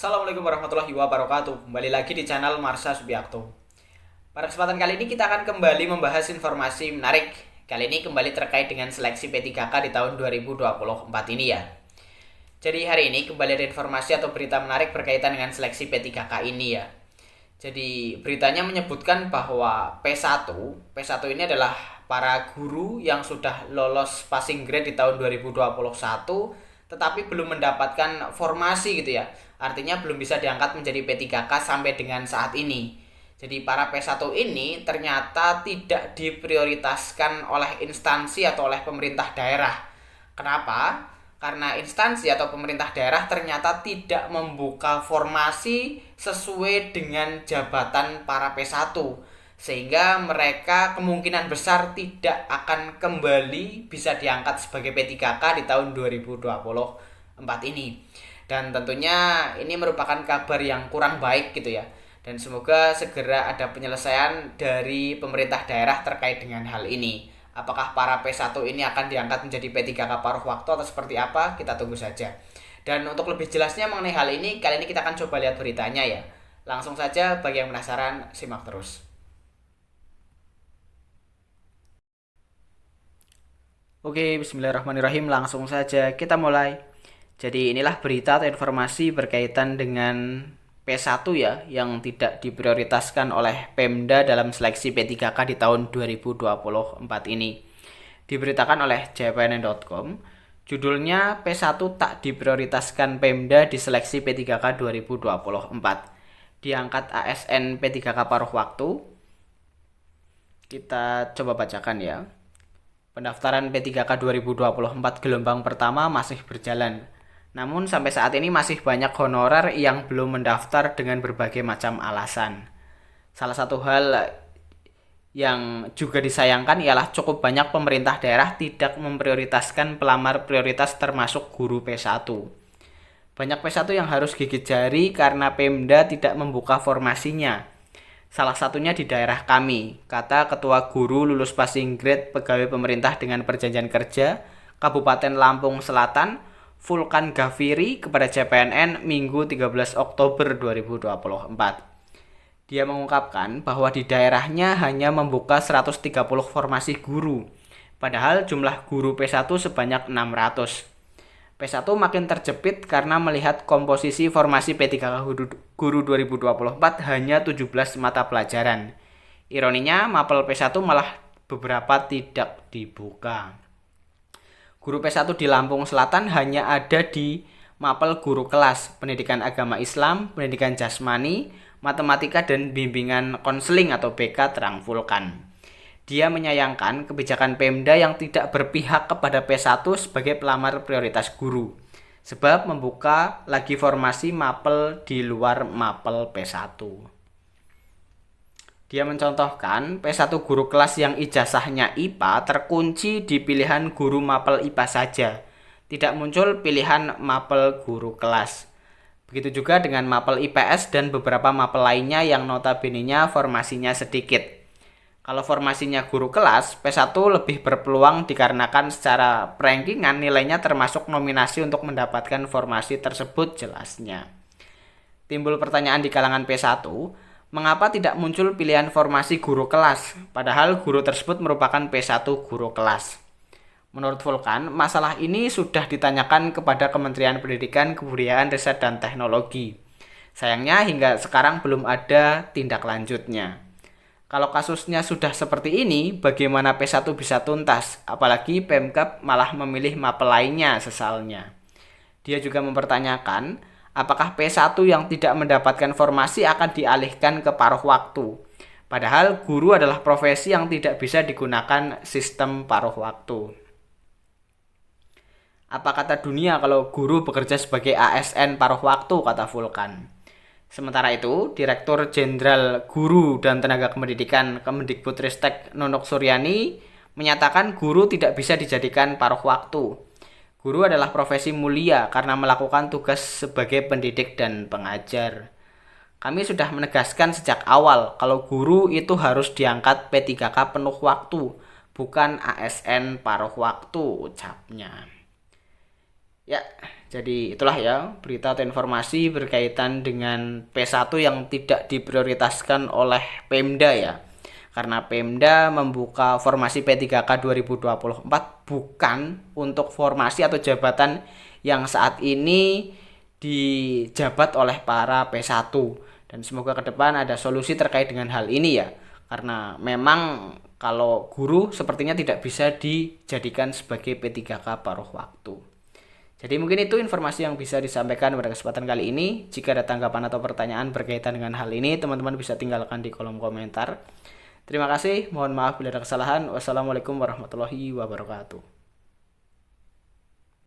Assalamualaikum warahmatullahi wabarakatuh. Kembali lagi di channel Marsha Subiakto. Pada kesempatan kali ini kita akan kembali membahas informasi menarik. Kali ini kembali terkait dengan seleksi P3K di tahun 2024 ini ya. Jadi hari ini kembali ada informasi atau berita menarik berkaitan dengan seleksi P3K ini ya. Jadi beritanya menyebutkan bahwa P1 ini adalah para guru yang sudah lolos passing grade di tahun 2021 tetapi belum mendapatkan formasi gitu ya. Artinya belum bisa diangkat menjadi P3K sampai dengan saat ini. Jadi para P1 ini ternyata tidak diprioritaskan oleh instansi atau oleh pemerintah daerah. Kenapa? Karena instansi atau pemerintah daerah ternyata tidak membuka formasi sesuai dengan jabatan para P1, sehingga mereka kemungkinan besar tidak akan kembali bisa diangkat sebagai P3K di tahun 2024 ini. Dan tentunya ini merupakan kabar yang kurang baik gitu ya. Dan semoga segera ada penyelesaian dari pemerintah daerah terkait dengan hal ini. Apakah para P1 ini akan diangkat menjadi P3K paruh waktu atau seperti apa? Kita tunggu saja. Dan untuk lebih jelasnya mengenai hal ini, kali ini kita akan coba lihat beritanya ya. Langsung saja bagi yang penasaran, simak terus. Oke, bismillahirrahmanirrahim. Langsung saja kita mulai. Jadi inilah berita atau informasi berkaitan dengan P1 ya, yang tidak diprioritaskan oleh Pemda dalam seleksi P3K di tahun 2024 ini. Diberitakan oleh jpnn.com, judulnya P1 tak diprioritaskan Pemda di seleksi P3K 2024. Diangkat ASN P3K paruh waktu. Kita coba bacakan ya. Pendaftaran P3K 2024 gelombang pertama masih berjalan. Namun sampai saat ini masih banyak honorer yang belum mendaftar dengan berbagai macam alasan. Salah satu hal yang juga disayangkan ialah cukup banyak pemerintah daerah tidak memprioritaskan pelamar prioritas termasuk guru P1. Banyak P1 yang harus gigit jari karena Pemda tidak membuka formasinya. Salah satunya di daerah kami, kata Ketua Guru Lulus Passing Grade Pegawai Pemerintah dengan Perjanjian Kerja Kabupaten Lampung Selatan, Vulkan Gafiri kepada CPNN Minggu 13 Oktober 2024. Dia mengungkapkan bahwa di daerahnya hanya membuka 130 formasi guru, padahal jumlah guru P1 sebanyak 600. P1 makin terjepit karena melihat komposisi formasi P3K Guru 2024 hanya 17 mata pelajaran. Ironinya, mapel P1 malah beberapa tidak dibuka. Guru P1 di Lampung Selatan hanya ada di mapel guru kelas, pendidikan agama Islam, pendidikan jasmani, matematika, dan bimbingan konseling atau BK Terang Vulkan. Dia menyayangkan kebijakan Pemda yang tidak berpihak kepada P1 sebagai pelamar prioritas guru, sebab membuka lagi formasi mapel di luar mapel P1. Dia mencontohkan P1 guru kelas yang ijazahnya IPA terkunci di pilihan guru mapel IPA saja, tidak muncul pilihan mapel guru kelas. Begitu juga dengan mapel IPS dan beberapa mapel lainnya yang notabene-nya formasinya sedikit. Kalau formasinya guru kelas, P1 lebih berpeluang dikarenakan secara rankingan nilainya termasuk nominasi untuk mendapatkan formasi tersebut jelasnya. Timbul pertanyaan di kalangan P1, mengapa tidak muncul pilihan formasi guru kelas, padahal guru tersebut merupakan P1 guru kelas. Menurut Vulkan, masalah ini sudah ditanyakan kepada Kementerian Pendidikan, Kebudayaan, Riset, dan Teknologi. Sayangnya hingga sekarang belum ada tindak lanjutnya. Kalau kasusnya sudah seperti ini, bagaimana P1 bisa tuntas? Apalagi Pemkab malah memilih mapel lainnya sesalnya. Dia juga mempertanyakan, apakah P1 yang tidak mendapatkan formasi akan dialihkan ke paruh waktu? Padahal guru adalah profesi yang tidak bisa digunakan sistem paruh waktu. Apa kata dunia kalau guru bekerja sebagai ASN paruh waktu, kata Vulkan. Sementara itu, Direktur Jenderal Guru dan Tenaga Pendidikan Kemendikbudristek Nunuk Suryani menyatakan guru tidak bisa dijadikan paruh waktu. Guru adalah profesi mulia karena melakukan tugas sebagai pendidik dan pengajar. Kami sudah menegaskan sejak awal kalau guru itu harus diangkat P3K penuh waktu, bukan ASN paruh waktu, ucapnya. Ya, Jadi itulah ya berita atau informasi berkaitan dengan P1 yang tidak diprioritaskan oleh Pemda ya. Karena Pemda membuka formasi P3K 2024 bukan untuk formasi atau jabatan yang saat ini dijabat oleh para P1. Dan semoga ke depan ada solusi terkait dengan hal ini ya. Karena memang kalau guru sepertinya tidak bisa dijadikan sebagai P3K paruh waktu. Jadi mungkin itu informasi yang bisa disampaikan pada kesempatan kali ini. Jika ada tanggapan atau pertanyaan berkaitan dengan hal ini, teman-teman bisa tinggalkan di kolom komentar. Terima kasih, mohon maaf bila ada kesalahan. Wassalamualaikum warahmatullahi wabarakatuh.